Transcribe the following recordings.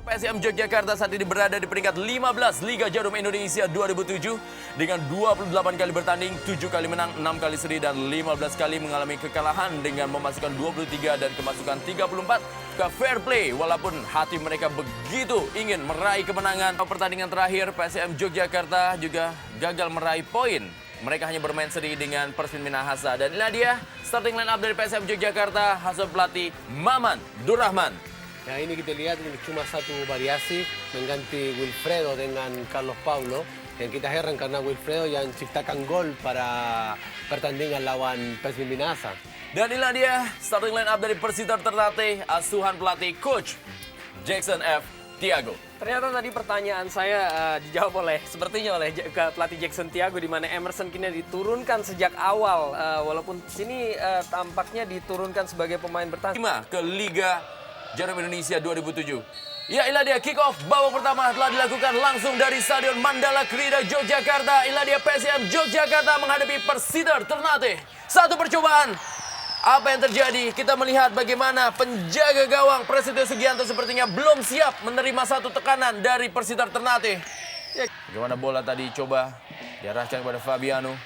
PSM Yogyakarta saat ini berada di peringkat 15 Liga Jarum Indonesia 2007 dengan 28 kali bertanding, 7 kali menang, 6 kali seri dan 15 kali mengalami kekalahan dengan memasukkan 23 dan kemasukan 34 ke fair play. Walaupun hati mereka begitu ingin meraih kemenangan, pertandingan terakhir PSM Yogyakarta juga gagal meraih poin. Mereka hanya bermain seri dengan Persmin Minahasa. Dan inilah dia starting line up dari PSM Yogyakarta, hasil pelatih Maman Durrahman. Ya, ini kita lihat ini cuma satu variasi mengganti Wilfredo dengan Carlos Paulo. Yang kita heran karena Wilfredo yang ciptakan gol para pertandingan lawan Persmin Minahasa. Dan inilah dia starting line up dari Persita Ternate, asuhan pelatih Coach Jackson F. Tiago. Ternyata tadi pertanyaan saya dijawab sepertinya oleh pelatih Jackson Tiago, di mana Emerson kini diturunkan sejak awal, walaupun sini tampaknya diturunkan sebagai pemain bertahan. Ke Liga Jarum Indonesia 2007. Ya, inilah dia kick off babak pertama telah dilakukan langsung dari Stadion Mandala Krida Yogyakarta. Inilah dia PSM Yogyakarta menghadapi Persita Ternate. Satu percobaan. Apa yang terjadi? Kita melihat bagaimana penjaga gawang Prasetyo Sugianto sepertinya belum siap menerima satu tekanan dari Persita Ternate. Bagaimana bola tadi coba diarahkan kepada Fabiano.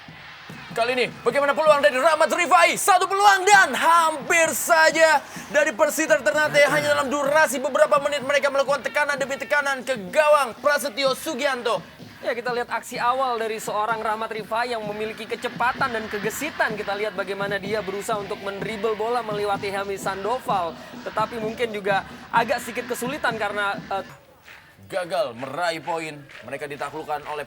Kali ini bagaimana peluang dari Rahmat Rifai? Satu peluang dan hampir saja dari Persita Ternate. Hanya dalam durasi beberapa menit mereka melakukan tekanan demi tekanan ke gawang Prasetyo Sugianto. Ya, kita lihat aksi awal dari seorang Rahmat Rifai yang memiliki kecepatan dan kegesitan. Kita lihat bagaimana dia berusaha untuk mendribble bola melewati Helmi Sandoval. Tetapi mungkin juga agak sedikit kesulitan karena gagal meraih poin. Mereka ditaklukkan oleh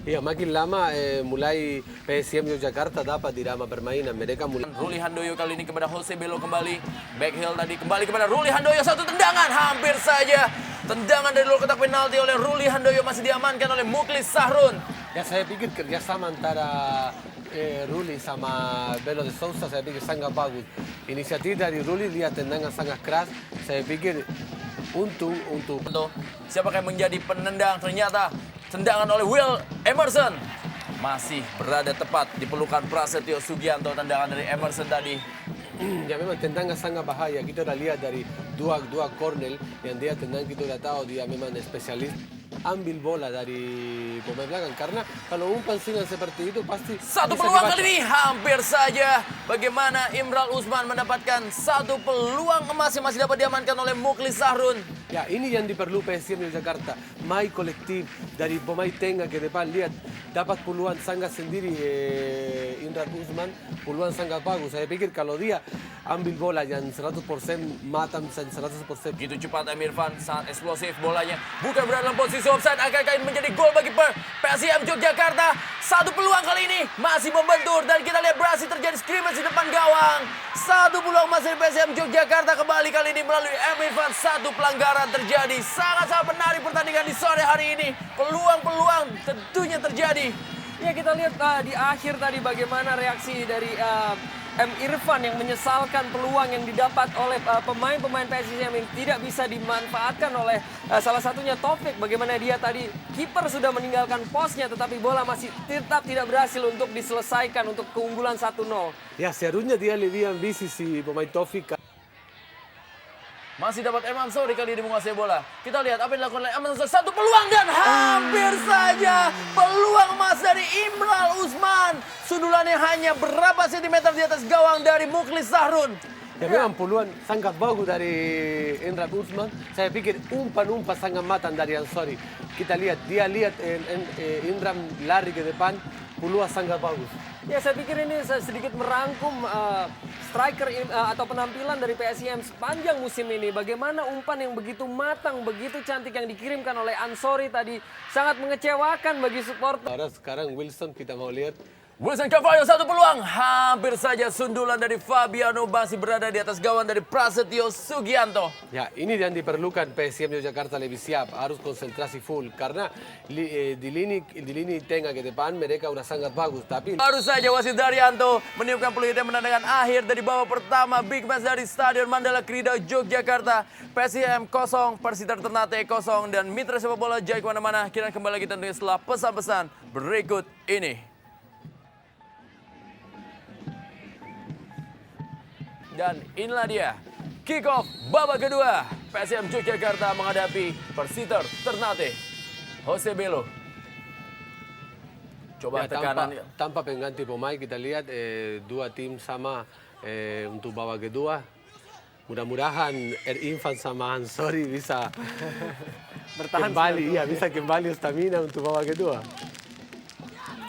Ya, makin lama mulai PSM Yogyakarta dapat irama permainan. Mereka mulai. Ruli Handoyo kali ini kepada Jose Belo kembali. Back heel tadi kembali kepada Ruli Handoyo. Satu tendangan hampir saja. Tendangan dari luar kotak penalti oleh Ruli Handoyo masih diamankan oleh Muklis Sahrun. Ya, saya pikir kerjasama antara Ruli sama Belo de Sousa saya pikir sangat bagus. Inisiatif dari Ruli, lihat tendangan sangat keras. Saya pikir untuk Siapakah yang menjadi penendang? Ternyata tendangan oleh Will Emerson masih berada tepat di pelukan Prasetyo Sugianto. Tendangan dari Emerson tadi. Ya, memang tendangan sangat bahaya. Kita udah lihat dari dua corner yang dia tendang, kita udah tahu dia memang spesialis ambil bola dari pemain belakang. Karena kalau umpan singan seperti itu pasti satu bisa peluang dibaca. kali ini hampir saja. Bagaimana Imral Usman mendapatkan satu peluang emas yang masih dapat diamankan oleh Muklis Sahrun. Ya, ini yang diperlu PSM Yogyakarta. Main kolektif dari pemain tengah ke depan. Lihat, dapat peluang sangat sendiri Imral Usman. Peluang sangat bagus. Saya pikir kalau dia ambil bola yang 100% mata 100%. Begitu cepat Emir Fan, sangat eksplosif bolanya. Bukan berada dalam posisi offside, akankah ini menjadi gol bagi PSM Yogyakarta. Satu peluang kali ini masih membentur dan kita lihat berhasil terjadi scrimmage di depan gawang. Satu peluang masih PSM Yogyakarta kembali kali ini melalui Emir Fan. Satu pelanggaran terjadi. Sangat-sangat menarik pertandingan di sore hari ini. Peluang-peluang tentunya terjadi. ya kita lihat di akhir tadi bagaimana reaksi dari M. Irfan yang menyesalkan peluang yang didapat oleh pemain-pemain PSIS yang tidak bisa dimanfaatkan oleh salah satunya Taufik. Bagaimana dia tadi, kiper sudah meninggalkan posnya tetapi bola masih tetap tidak berhasil untuk diselesaikan untuk keunggulan 1-0. Ya, seharusnya dia lebih ambisi si pemain Taufik. Masih dapat Eman Sori kali ini menguasai bola. Kita lihat apa yang dilakukan oleh Eman Sori. Satu peluang dan hampir saja peluang emas dari Imral Usman. Sundulannya hanya berapa sentimeter di atas gawang dari Muklis Sahrun. Ya, memang peluang sangat bagus dari Imral Usman. Saya pikir umpan-umpan sangat matang dari Ansori. Kita lihat, dia lihat Imran lari ke depan, peluang sangat bagus. Ya, saya pikir ini sedikit merangkum striker atau penampilan dari PSIM sepanjang musim ini. Bagaimana umpan yang begitu matang, begitu cantik yang dikirimkan oleh Ansori tadi sangat mengecewakan bagi supporter. Sekarang Wilson kita mau lihat. Wilson Carvalho satu peluang. Hampir saja sundulan dari Fabiano masih berada di atas gawang dari Prasetyo Sugianto. Ya, ini yang diperlukan PSM Yogyakarta lebih siap. Harus konsentrasi full. Karena di lini tengah ke depan mereka udah sangat bagus. Tapi Baru saja wasit Daryanto meniupkan peluit yang menandakan akhir dari babak pertama big match dari Stadion Mandala Krida Yogyakarta. PSIM 0, Persita Ternate 0 dan Mitra Sepak Bola Jaya kemana-mana. Kita kembali lagi tentunya setelah pesan-pesan berikut ini. Dan inilah dia kick off babak kedua. PSM Yogyakarta menghadapi Persiter Ternate. Jose Bello. Coba Ya, tekanan. tanpa pengganti pemain kita lihat dua tim sama untuk babak kedua. Mudah-mudahan Irfan sama Ansori bisa Bertahan kembali, ya bisa kembali stamina untuk babak kedua.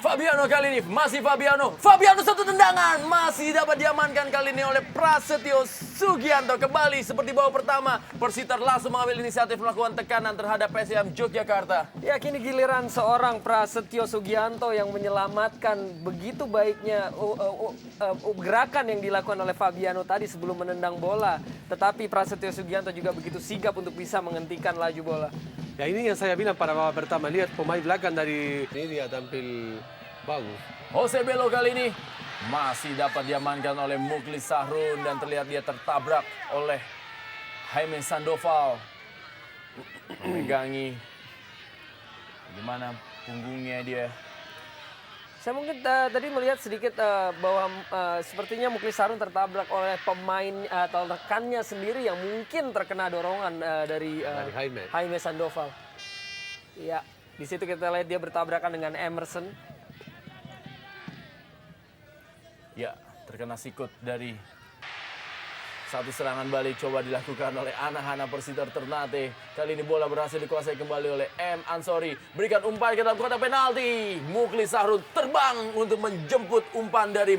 Fabiano kali ini, masih Fabiano. Fabiano satu tendangan, masih dapat diamankan kali ini oleh Prasetyo Sugianto. Kembali seperti babak pertama, Persiter langsung mengambil inisiatif melakukan tekanan terhadap PSM Yogyakarta. Ya, kini giliran seorang Prasetyo Sugianto yang menyelamatkan begitu baiknya gerakan yang dilakukan oleh Fabiano tadi sebelum menendang bola. Tetapi Prasetyo Sugianto juga begitu sigap untuk bisa menghentikan laju bola. Ya ini yang saya bilang pada babak pertama, lihat pemain belakang dari ini dia tampil bagus. Jose Bello kali ini masih dapat diamankan oleh Muklis Sahrun dan terlihat dia tertabrak oleh Jaime Sandoval. Memegangi gimana punggungnya dia. Saya mungkin tadi melihat sedikit bahwa sepertinya Muklis Sarun tertabrak oleh pemain atau rekannya sendiri yang mungkin terkena dorongan dari Jaime Sandoval. Ya, di situ kita lihat dia bertabrakan dengan Emerson. Ya, terkena sikut dari satu serangan balik coba dilakukan oleh anak-anak Persiter Ternate. Kali ini bola berhasil dikuasai kembali oleh M. Ansori. Berikan umpan ke dalam kotak penalti. Muklis Sahrun terbang untuk menjemput umpan dari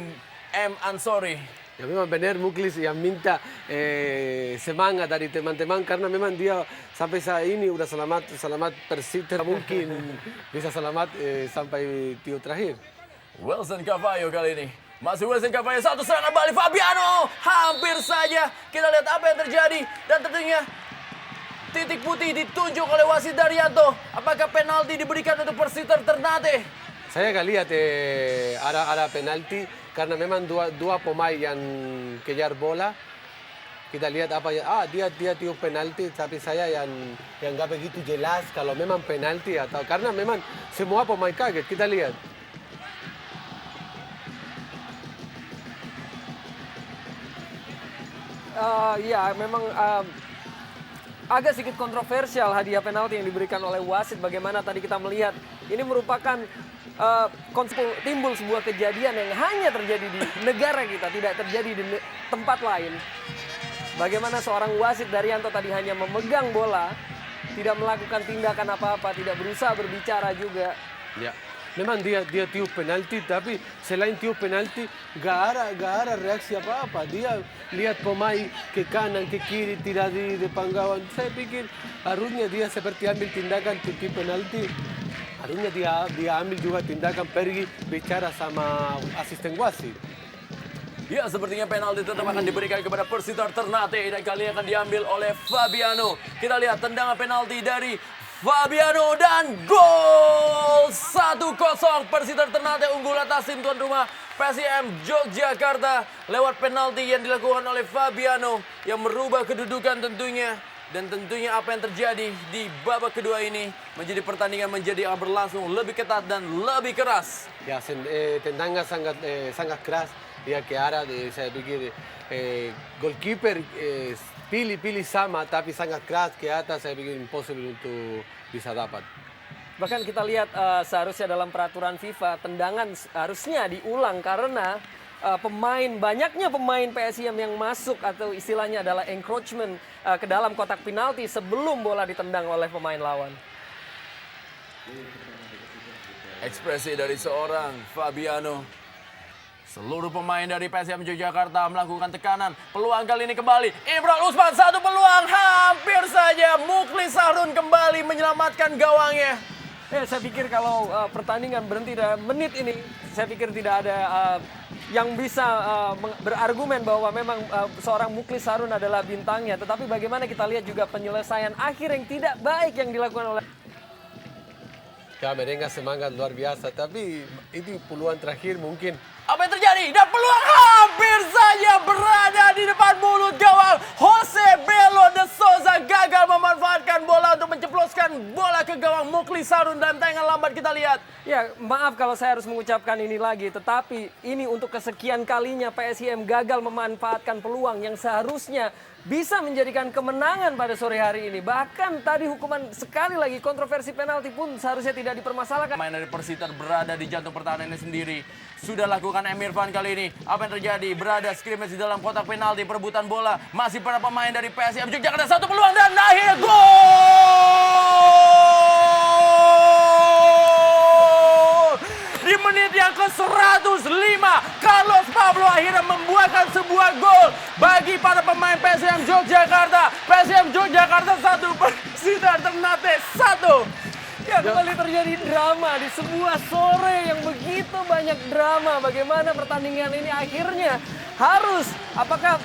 M. Ansori. Ya memang benar Muklis yang minta semangat dari teman-teman karena memang dia sampai saat ini udah selamat Persiter mungkin bisa selamat sampai tiup terakhir. Wilson Cavallo kali ini. Masih Wilson Cavallo, satu serangan balik Fabiano. Hampir saja kita lihat apa yang terjadi. Dan tentunya titik putih ditunjuk oleh wasit Daryanto. Apakah penalti diberikan untuk Persiter Ternate? Saya nggak lihat ada penalti karena memang dua pemain yang kejar bola. Kita lihat apa ya, dia tiup penalti, tapi saya yang nggak begitu jelas kalau memang penalti atau karena memang semua pemain kaget. Kita lihat. Ya, memang agak sedikit kontroversial hadiah penalti yang diberikan oleh wasit. Bagaimana tadi kita melihat ini merupakan timbul sebuah kejadian yang hanya terjadi di negara kita, tidak terjadi di tempat lain. Bagaimana seorang wasit Daryanto tadi hanya memegang bola, tidak melakukan tindakan apa-apa, tidak berusaha berbicara juga. Ya. Memang dia tiup penalti, tapi selain tiup penalti, gak ada reaksi apa-apa. Dia lihat pemain ke kanan, ke kiri, tidak di depan gawang. Saya pikir harusnya dia seperti ambil tindakan tiup penalti. Harusnya dia ambil juga tindakan pergi bicara sama asisten wasit. Ya, sepertinya penalti tetap akan diberikan kepada Persiter Ternate dan kali ini akan diambil oleh Fabiano. Kita lihat tendangan penalti dari Fabiano dan gol 1-0. Persiter Ternate unggul atas tim tuan rumah PSM Yogyakarta lewat penalti yang dilakukan oleh Fabiano yang merubah kedudukan tentunya. Dan tentunya apa yang terjadi di babak kedua ini menjadi pertandingan menjadi berlangsung lebih ketat dan lebih keras. Ya, tendangan sangat keras. Dia ke arah, saya pikir goalkeeper pilih sama tapi sangat keras ke atas, saya pikir impossible untuk bisa dapat. Bahkan kita lihat seharusnya dalam peraturan FIFA tendangan harusnya diulang karena banyaknya pemain PSIM yang masuk atau istilahnya adalah encroachment ke dalam kotak penalti sebelum bola ditendang oleh pemain lawan. Ekspresi dari seorang Fabiano. Seluruh pemain dari PSM Yogyakarta melakukan tekanan. Peluang kali ini kembali. Imran Usman, satu peluang. Hampir saja Muklis Sahrun kembali menyelamatkan gawangnya. Saya pikir kalau pertandingan berhenti dalam menit ini, saya pikir tidak ada yang bisa berargumen bahwa memang seorang Muklis Sahrun adalah bintangnya. Tetapi bagaimana kita lihat juga penyelesaian akhir yang tidak baik yang dilakukan oleh... Ya, mereka semangat luar biasa, tapi itu peluang terakhir mungkin. Apa yang terjadi? Dan peluang hampir saja berada di depan mulut gawang. Jose Bello de Souza gagal memanfaatkan bola untuk menceploskan bola ke gawang Muklis Sarun dan tayangan lambat kita lihat. Ya, maaf kalau saya harus mengucapkan ini lagi, tetapi ini untuk kesekian kalinya PSIM gagal memanfaatkan peluang yang seharusnya bisa menjadikan kemenangan pada sore hari ini. Bahkan tadi hukuman sekali lagi kontroversi penalti pun seharusnya tidak dipermasalahkan. Pemain dari Persiter berada di jantung pertahanannya sendiri. Sudah lakukan M. Irfan kali ini. Apa yang terjadi? Berada scrimmage di dalam kotak penalti, perebutan bola. Masih para pemain dari PSIM Yogyakarta, satu peluang dan akhirnya gol! Di menit yang ke-105, Carlos Pablo akhirnya membuahkan sebuah gol bagi para pemain PSIM Yogyakarta. PSIM Yogyakarta 1, Persiter Ternate 1. Ya, kembali terjadi drama di sebuah sore yang begitu banyak drama. Bagaimana pertandingan ini akhirnya harus, apakah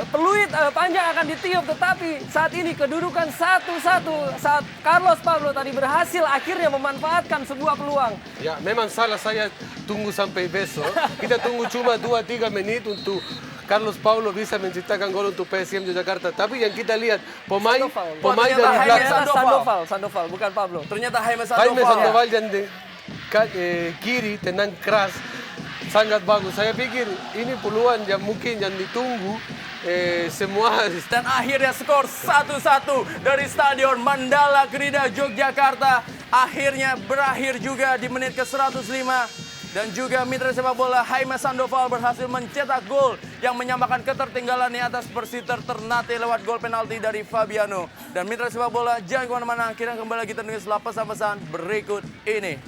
peluit panjang akan ditiup, tetapi saat ini kedudukan 1-1 saat Carlos Pablo tadi berhasil akhirnya memanfaatkan sebuah peluang. Ya, memang salah saya tunggu sampai besok. Kita tunggu cuma 2-3 menit untuk Carlos Pablo bisa menciptakan gol untuk PSIM Yogyakarta. Tapi yang kita lihat pemain dari ternyata belakang, Sandoval, bukan Pablo. Ternyata Jaime Jaime Sandoval. Sandoval yang di kiri tenang keras sangat bagus. Saya pikir ini peluang yang mungkin yang ditunggu semua. Dan akhirnya skor 1-1 dari Stadion Mandala Krida Yogyakarta. Akhirnya berakhir juga di menit ke-105. Dan juga mitra sepak bola Jaime Sandoval berhasil mencetak gol yang menyamakan ketertinggalan di atas Persiter Ternate lewat gol penalti dari Fabiano. Dan mitra sepak bola jangan kemana-mana, akhirnya kembali lagi dengan setelah pesan-pesan berikut ini.